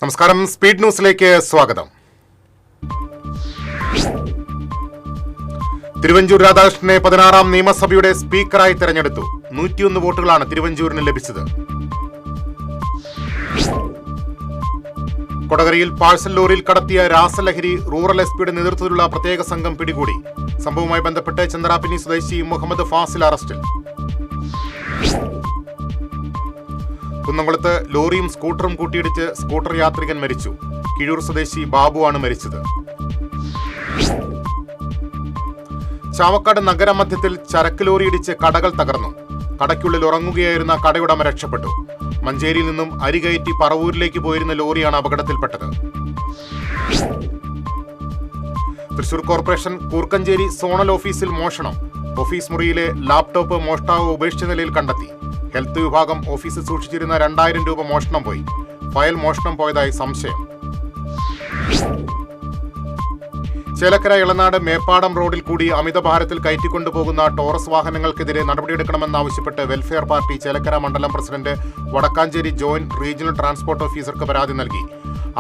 നമസ്കാരം, സ്പീഡ് ന്യൂസിലേക്ക് സ്വാഗതം. തിരുവഞ്ചൂർ രാധാകൃഷ്ണനെ 16ാം നിയമസഭയുടെ സ്പീക്കറായി തെരഞ്ഞെടുത്തു. 101 വോട്ടുകളാണ് തിരുവഞ്ചൂരിന് ലഭിച്ചത്. കൊടകരയിൽ പാഴ്സൽ ലോറിയിൽ കടത്തിയ രാസലഹരി റൂറൽ എസ്പിയുടെ നേതൃത്വത്തിലുള്ള പ്രത്യേക സംഘം പിടികൂടി. സംഭവവുമായി ബന്ധപ്പെട്ട് ചന്ദ്രാപിന്നി സ്വദേശി മുഹമ്മദ് ഫാസിൽ അറസ്റ്റിൽ. കുന്നംകുളത്ത് ലോറിയും സ്കൂട്ടറും കൂട്ടിയിടിച്ച് സ്കൂട്ടർ യാത്രികൻ മരിച്ചു. കിഴൂർ സ്വദേശി ബാബുവാണ് മരിച്ചത്. ചാവക്കാട് നഗരമധ്യത്തിൽ ചരക്ക് ലോറി ഇടിച്ച് കടകൾ തകർന്നു. കടയ്ക്കുള്ളിൽ ഉറങ്ങുകയായിരുന്ന കടയുടമ രക്ഷപ്പെട്ടു. മഞ്ചേരിയിൽ നിന്നും അരി കയറ്റി പറവൂരിലേക്ക് പോയിരുന്ന ലോറിയാണ് അപകടത്തിൽപ്പെട്ടത്. തൃശൂർ കോർപ്പറേഷൻ കൂർക്കഞ്ചേരി സോണൽ ഓഫീസിൽ മോഷണം. ഓഫീസ് മുറിയിലെ ലാപ്ടോപ്പ് മോഷ്ടാവ് ഉപേക്ഷിച്ച നിലയിൽ കണ്ടെത്തി. ഹെൽത്ത് വിഭാഗം ഓഫീസിൽ സൂക്ഷിച്ചിരുന്ന 2000 രൂപ മോഷണം പോയി. ഫയൽ മോഷണം പോയതായി സംശയം. ചേലക്കര ഇളനാട് മേപ്പാടം റോഡിൽ കൂടി അമിതഭാരത്തിൽ കയറ്റിക്കൊണ്ടുപോകുന്ന ടോറസ് വാഹനങ്ങൾക്കെതിരെ നടപടിയെടുക്കണമെന്നാവശ്യപ്പെട്ട് വെൽഫെയർ പാർട്ടി ചേലക്കര മണ്ഡലം president Vadakkanchery joint regional transport ഓഫീസർക്ക് പരാതി നൽകി.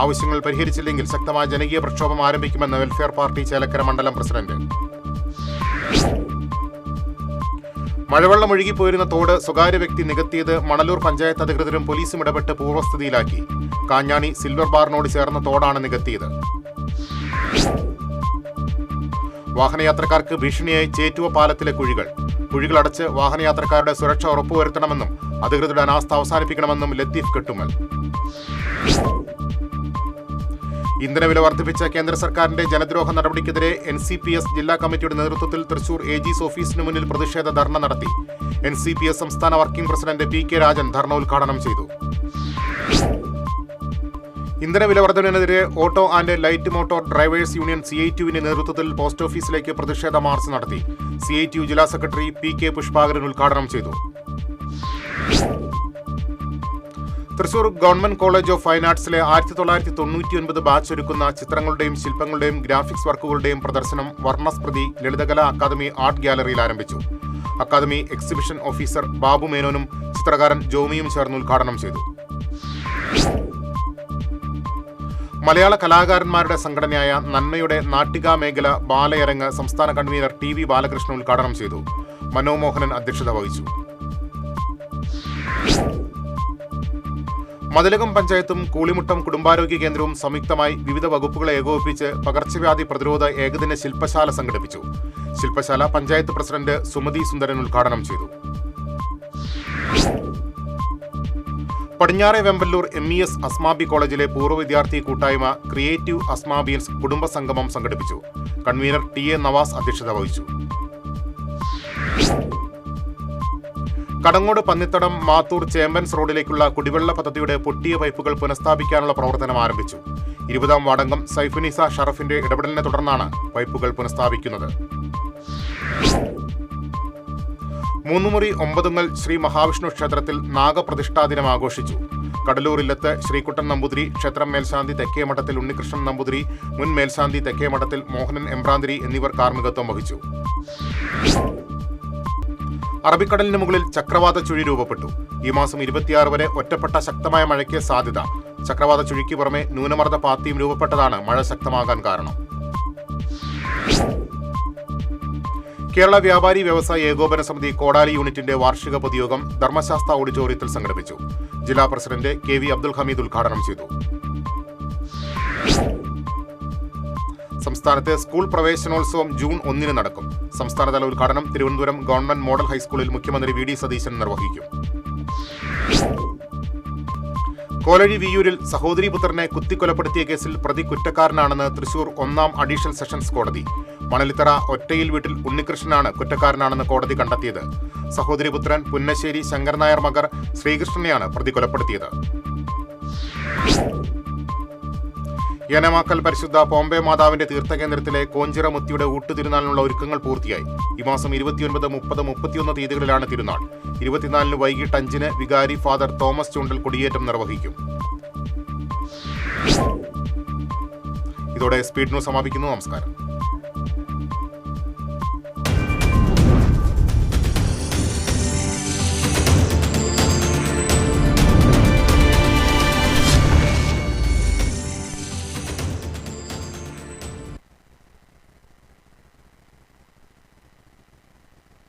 ആവശ്യങ്ങൾ പരിഹരിച്ചില്ലെങ്കിൽ ശക്തമായ ജനകീയ പ്രക്ഷോഭം ആരംഭിക്കുമെന്ന് വെൽഫെയർ പാർട്ടി ചേലക്കര മണ്ഡലം പ്രസിഡന്റ്. മഴവെള്ളം ഒഴുകിപ്പോയിരുന്ന തോട് സ്വകാര്യ വ്യക്തി നികത്തിയത് മണലൂർ പഞ്ചായത്ത് അധികൃതരും പോലീസും ഇടപെട്ട് പൂർവ്വസ്ഥിതിയിലാക്കി. കാഞ്ഞാണി സിൽവർ ബാറിനോട് ചേർന്ന തോടാണ് നികത്തിയത്. വാഹനയാത്രക്കാർക്ക് ഭീഷണിയായി ചേറ്റുവ പാലത്തിലെ കുഴികളടച്ച് വാഹനയാത്രക്കാരുടെ സുരക്ഷ ഉറപ്പുവരുത്തണമെന്നും അധികൃതരുടെ അനാസ്ഥ അവസാനിപ്പിക്കണമെന്നും ലത്തീഫ് കെട്ടുമൽ. ഇന്ധനവില വർദ്ധിപ്പിച്ച കേന്ദ്ര സർക്കാരിന്റെ ജനദ്രോഹ നടപടിക്കെതിരെ NCPS ജില്ലാ കമ്മിറ്റിയുടെ നേതൃത്വത്തിൽ തൃശൂർ AG's ഓഫീസിന് മുന്നിൽ പ്രതിഷേധ ധർണ നടത്തി. NCPS സംസ്ഥാന വർക്കിംഗ് പ്രസിഡന്റ് PK രാജൻ ധർണ ഉദ്ഘാടനം ചെയ്തു. ഇന്ധനവില വർധനവിനെതിരെ auto and light motor drivers union CITUവിന്റെ നേതൃത്വത്തിൽ പോസ്റ്റ് ഓഫീസിലേക്ക് പ്രതിഷേധ മാർച്ച് നടത്തി. CITU ജില്ലാ സെക്രട്ടറി PK പുഷ്പാകരൻ ഉദ്ഘാടനം ചെയ്തു. Thrissur government college of fine ആർട്സിലെ 1999 ബാച്ച് ഒരുക്കുന്ന ചിത്രങ്ങളുടെയും ശില്പങ്ങളുടെയും ഗ്രാഫിക്സ് വർക്കുകളുടെയും പ്രദർശനം വർണ്ണസ്മൃതി ലളിതകലാ അക്കാദമി ആർട്ട് ഗ്യാലറിയിൽ ആരംഭിച്ചു. അക്കാദമി എക്സിബിഷൻ ഓഫീസർ ബാബു മേനോനും ചിത്രകാരൻ ജോമിയും ചേർന്ന് ഉദ്ഘാടനം ചെയ്തു. മലയാള കലാകാരന്മാരുടെ സംഘടനയായ നന്മയുടെ നാട്ടിക മേഖല ബാലയരങ്ങ് സംസ്ഥാന കൺവീനർ TV ബാലകൃഷ്ണൻ ഉദ്ഘാടനം ചെയ്തു. മനോമോഹനൻ അധ്യക്ഷത വഹിച്ചു. മതിലകം പഞ്ചായത്തും കൂളിമുട്ടം കുടുംബാരോഗ്യ കേന്ദ്രവും സംയുക്തമായി വിവിധ വകുപ്പുകളെ ഏകോപിപ്പിച്ച് പകർച്ചവ്യാധി പ്രതിരോധ ഏകദിന ശില്പശാല സംഘടിപ്പിച്ചു. ശില്പശാല പഞ്ചായത്ത് പ്രസിഡന്റ് സുമതി സുന്ദരൻ ഉദ്ഘാടനം ചെയ്തു. പടിഞ്ഞാറെ വെമ്പല്ലൂർ MES അസ്മാബി കോളേജിലെ പൂർവ്വ വിദ്യാർത്ഥി കൂട്ടായ്മ ക്രിയേറ്റീവ് അസ്മാബിയൻസ് കുടുംബ സംഗമം സംഘടിപ്പിച്ചു. കൺവീനർ TA നവാസ് അധ്യക്ഷത വഹിച്ചു. കടങ്ങോട് പന്നിത്തടം മാത്തൂർ ചേമ്പൻസ് റോഡിലേക്കുള്ള കുടിവെള്ള പദ്ധതിയുടെ പൊട്ടിയ പൈപ്പുകൾ പുനഃസ്ഥാപിക്കാനുള്ള പ്രവർത്തനം ആരംഭിച്ചു. 20ാം വാർഡംഗം സൈഫുനിസ ഷറഫിന്റെ ഇടപെടലിനെ തുടർന്നാണ് പൈപ്പുകൾ പുനഃസ്ഥാപിക്കുന്നത്. മൂന്നുമുറി ഒമ്പതുങ്ങൽ ശ്രീ മഹാവിഷ്ണു ക്ഷേത്രത്തിൽ നാഗപ്രതിഷ്ഠാ ദിനം ആഘോഷിച്ചു. കടലൂർ ഇല്ലത്ത് ശ്രീകുട്ടൻ നമ്പൂതിരി, ക്ഷേത്രം മേൽശാന്തി തെക്കേമഠത്തിൽ ഉണ്ണികൃഷ്ണൻ നമ്പൂതിരി, മുൻ മേൽശാന്തി തെക്കേമഠത്തിൽ മോഹനൻ എമ്പ്രാന്തിരി എന്നിവർ കാർമ്മികത്വം വഹിച്ചു. അറബിക്കടലിന് മുകളിൽ ചക്രവാത ചുഴി രൂപപ്പെട്ടു. ഈ മാസം 26 വരെ ഒറ്റപ്പെട്ട ശക്തമായ മഴയ്ക്ക് സാധ്യത. ചക്രവാത ചുഴിക്ക് പുറമെ ന്യൂനമർദ്ദ പാത്തിയും രൂപപ്പെട്ടതാണ് മഴ ശക്തമാകാൻ കാരണം. കേരള വ്യാപാരി വ്യവസായി ഏകോപന സമിതി കോടാലി യൂണിറ്റിന്റെ വാർഷിക പൊതുയോഗം ധർമ്മശാസ്ത്ര ഓഡിറ്റോറിയത്തിൽ സംഘടിപ്പിച്ചു. ജില്ലാ പ്രസിഡന്റ് KV അബ്ദുൽ ഹമീദ് ഉദ്ഘാടനം ചെയ്തു. സംസ്ഥാനത്തെ സ്കൂൾ പ്രവേശനോത്സവം ജൂൺ 1 നടക്കും. സംസ്ഥാനതല ഉദ്ഘാടനം തിരുവനന്തപുരം ഗവൺമെന്റ് മോഡൽ ഹൈസ്കൂളിൽ മുഖ്യമന്ത്രി VD സതീശൻ നിർവഹിക്കും. കോലഴി വിയൂരിൽ സഹോദരി പുത്രനെ കുത്തിക്കൊലപ്പെടുത്തിയ കേസിൽ പ്രതി കുറ്റക്കാരനാണെന്ന് തൃശൂർ 1ാം അഡീഷണൽ സെഷൻസ് കോടതി. മണലിത്തറ ഒറ്റയിൽ വീട്ടിൽ ഉണ്ണികൃഷ്ണനാണ് കുറ്റക്കാരനാണെന്ന് കോടതി കണ്ടെത്തിയത്. സഹോദരി പുത്രൻ പുന്നശ്ശേരി ശങ്കർ നായർ മകർ ശ്രീകൃഷ്ണനെയാണ് പ്രതി കൊലപ്പെടുത്തിയത്. യനമാക്കൽ പരിശുദ്ധ പോംബെ മാതാവിന്റെ തീർത്ഥകേന്ദ്രത്തിലെ കോഞ്ചിറ മുത്തിയുടെ ഊട്ടുതിരുനാളിനുള്ള ഒരുക്കങ്ങൾ പൂർത്തിയായി. ഈ മാസം 29, 30, 31 തീയതികളിലാണ് തിരുനാൾ. 24 വൈകിട്ട് 5 വികാരി ഫാദർ തോമസ് ചൂണ്ടൽ കൊടിയേറ്റം നിർവഹിക്കും. ഇതോടെ സ്പീഡ് ന്യൂസ് സമാപിക്കുന്നു. നമസ്കാരം.